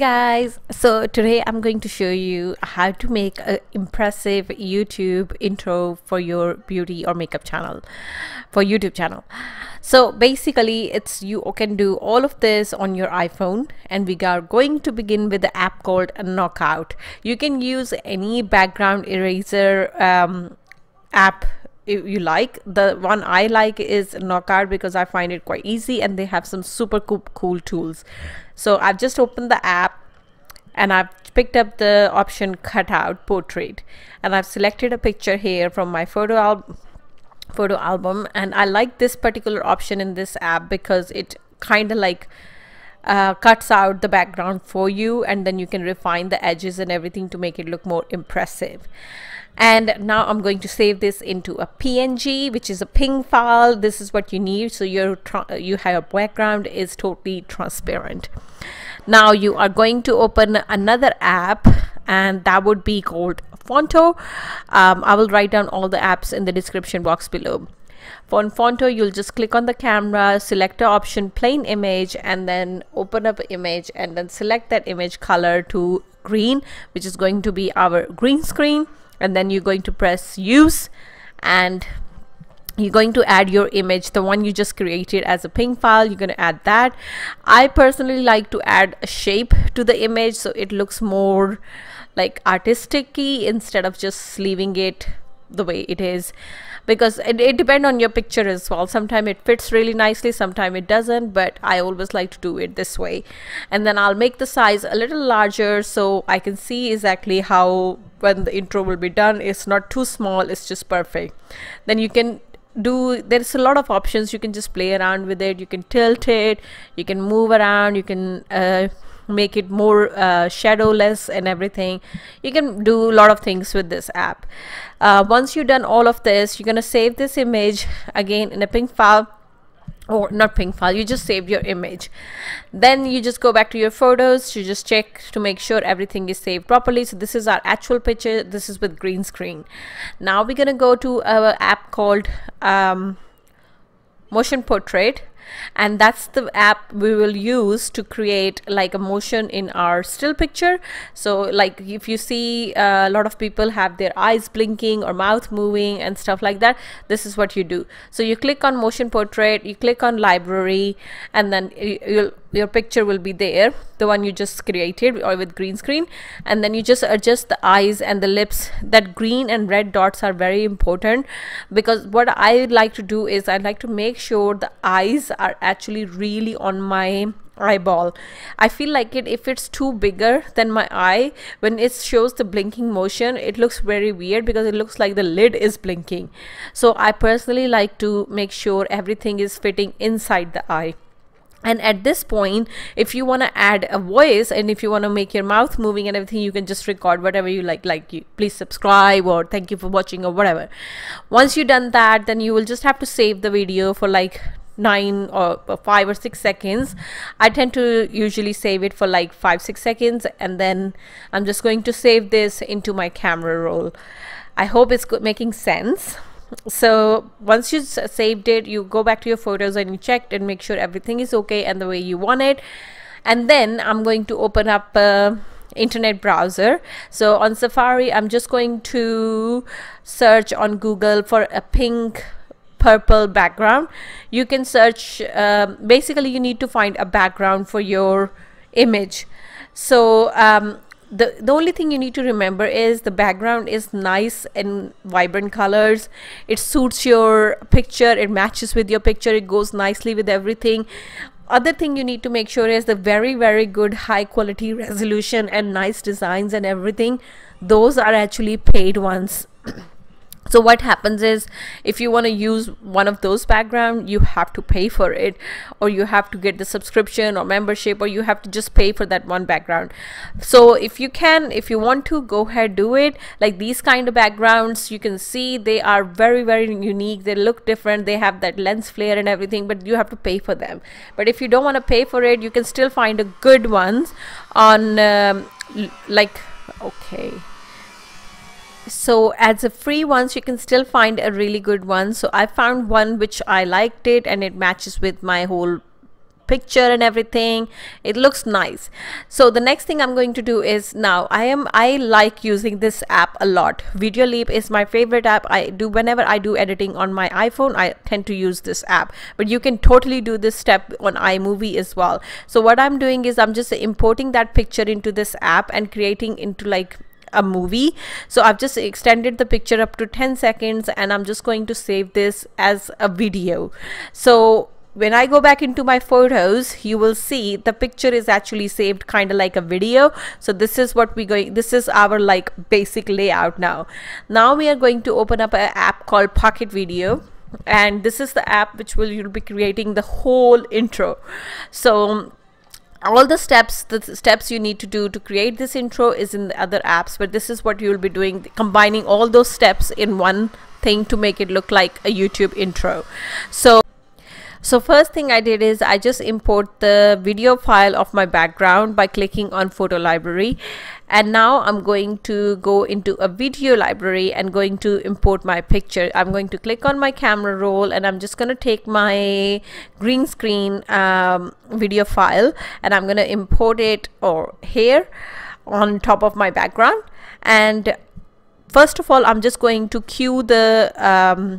Guys, so today I'm going to show you how to make an impressive YouTube intro for your beauty or makeup channel, for YouTube channel. So basically you can do all of this on your iPhone, and we are going to begin with the app called Knockout. You can use any background eraser app you like. The one I like is Knockout because I find it quite easy and they have some super cool tools. So I've just opened the app and I've picked up the option Cutout Portrait, and I've selected a picture here from my photo album, and I like this particular option in this app because it kind of like cuts out the background for you, and then you can refine the edges and everything to make it look more impressive. And now I'm going to save this into a PNG, which is a ping file. This is what you need, so your background is totally transparent. Now you are going to open another app, and that would be called PHONTO. I will write down all the apps in the description box below. For PHONTO, you'll just click on the camera, select the option plain image, and then open up image, and then select that image color to green, which is going to be our green screen. And then you're going to press use, and you're going to add your image, the one you just created as a ping file. You're going to add that. I personally like to add a shape to the image so it looks more like artistic-y instead of just leaving it the way it is, because it depends on your picture as well. Sometimes it fits really nicely, sometimes it doesn't, but I always like to do it this way. And then I'll make the size a little larger so I can see exactly how when the intro will be done. It's not too small, it's just perfect. Then you can there's a lot of options. You can just play around with it, you can tilt it, you can move around, you can make it more shadowless and everything. You can do a lot of things with this app. Once you've done all of this, you're gonna save this image again in a ping file, or not ping file, you just saved your image. Then you just go back to your photos to just check to make sure everything is saved properly. So this is our actual picture, this is with green screen. Now we're gonna go to our app called Motion Portrait, and that's the app we will use to create like a motion in our still picture. So like if you see a lot of people have their eyes blinking or mouth moving and stuff like that, this is what you do. So you click on Motion Portrait, you click on library, and then your picture will be there, the one you just created or with green screen, and then you just adjust the eyes and the lips. That green and red dots are very important, because what I like to do is I like to make sure the eyes are actually really on my eyeball. I feel like if it's too bigger than my eye, when it shows the blinking motion, it looks very weird because it looks like the lid is blinking. So I personally like to make sure everything is fitting inside the eye. And at this point, if you want to add a voice and if you want to make your mouth moving and everything, you can just record whatever you like you please subscribe or thank you for watching or whatever. Once you've done that, then you will just have to save the video for like 9 or 5 or 6 seconds. I tend to usually save it for like 5-6 seconds, and then I'm just going to save this into my camera roll. I hope it's making sense. So once you saved it, you go back to your photos and you check and make sure everything is okay and the way you want it. And then I'm going to open up internet browser. So on Safari, I'm just going to search on Google for a pink purple background. You can search, basically you need to find a background for your image. So the only thing you need to remember is the background is nice and vibrant colors. It suits your picture, it matches with your picture, it goes nicely with everything. Other thing you need to make sure is the very good high quality resolution and nice designs and everything. Those are actually paid ones. So what happens is, if you want to use one of those background, you have to pay for it, or you have to get the subscription or membership, or you have to just pay for that one background. So if you want to, go ahead, do it. Like these kind of backgrounds, you can see they are very unique, they look different, they have that lens flare and everything, but you have to pay for them. But if you don't want to pay for it, you can still find a good ones on so as a free ones, you can still find a really good one. So I found one which I liked it, and it matches with my whole picture and everything. It looks nice. So the next thing I'm going to do is, now I like using this app a lot. VideoLeap is my favorite app. Whenever I do editing on my iPhone, I tend to use this app, but you can totally do this step on iMovie as well. So what I'm doing is I'm just importing that picture into this app and creating into like a movie. So I've just extended the picture up to 10 seconds and I'm just going to save this as a video. So when I go back into my photos, you will see the picture is actually saved kind of like a video. So this is what this is our like basic layout. Now we are going to open up an app called Pocket Video, and this is the app which you'll be creating the whole intro. So all the steps you need to do to create this intro is in the other apps, but this is what you'll be doing, combining all those steps in one thing to make it look like a YouTube intro. So first thing I did is I just import the video file of my background by clicking on photo library, and now I'm going to go into a video library and going to import my picture. I'm going to click on my camera roll and I'm just going to take my green screen video file and I'm going to import it here on top of my background. And first of all, I'm just going to cue the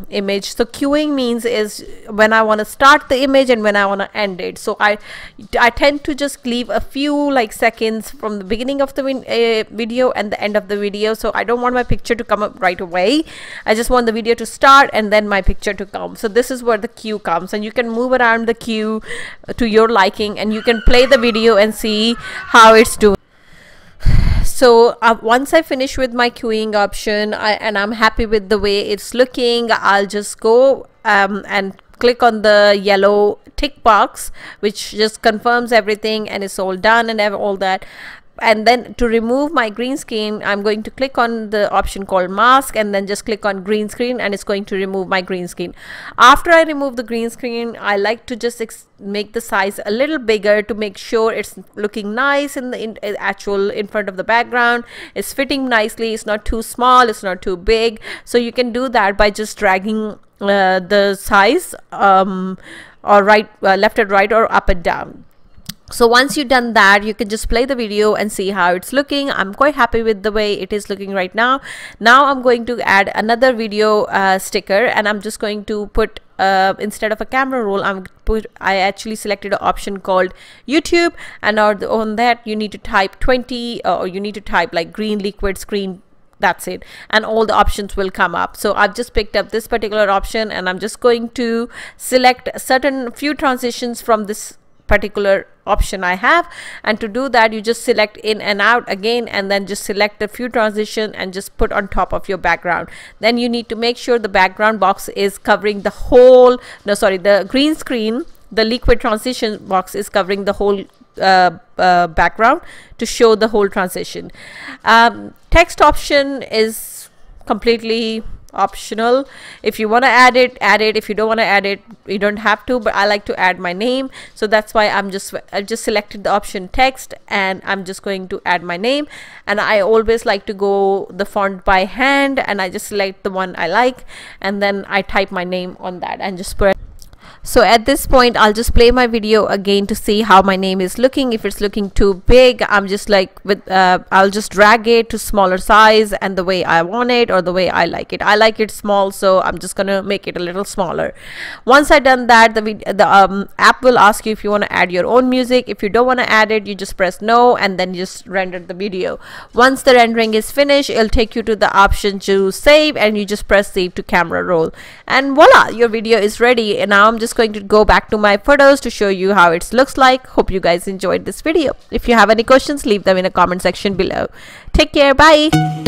image. So queuing means is when I want to start the image and when I want to end it. So I tend to just leave a few like seconds from the beginning of the video and the end of the video. So I don't want my picture to come up right away. I just want the video to start and then my picture to come. So this is where the cue comes, and you can move around the cue to your liking, and you can play the video and see how it's doing. So once I finish with my queuing option and I'm happy with the way it's looking, I'll just go and click on the yellow tick box, which just confirms everything and it's all done and all that. And then to remove my green screen, I'm going to click on the option called mask and then just click on green screen, and it's going to remove my green screen. After I remove the green screen, I like to just make the size a little bigger to make sure it's looking nice in front of the background. It's fitting nicely. It's not too small, it's not too big. So you can do that by just dragging the size or left and right or up and down. So once you've done that, you can just play the video and see how it's looking. I'm quite happy with the way it is looking right now. Now I'm going to add another video sticker, and I'm just going to put instead of a camera roll, I actually selected an option called YouTube, and on that you need to type 20 or you need to type like green liquid screen. That's it, and all the options will come up. So I've just picked up this particular option, and I'm just going to select few transitions from this particular option I have. And to do that, you just select in and out again, and then just select the few transition and just put on top of your background. Then you need to make sure the background box is covering the whole, the green screen, the liquid transition box is covering the whole background to show the whole transition. Text option is completely optional. If you want to add it, add it. If you don't want to add it, you don't have to, but I like to add my name, so that's why I just selected the option text, and I'm just going to add my name. And I always like to go the font by hand, and I just select the one I like, and then I type my name on that and just press. So at this point, I'll just play my video again to see how my name is looking. If it's looking too big, I'm just like I'll just drag it to smaller size and the way I want it or the way I like it. I like it small, so I'm just gonna make it a little smaller. Once I've done that, the app will ask you if you want to add your own music. If you don't want to add it, you just press no, and then just render the video. Once the rendering is finished, it'll take you to the option to save, and you just press save to camera roll, and voila, your video is ready. And now I'm just going to go back to my photos to show you how it looks like. Hope you guys enjoyed this video. If you have any questions, leave them in a comment section below. Take care. Bye.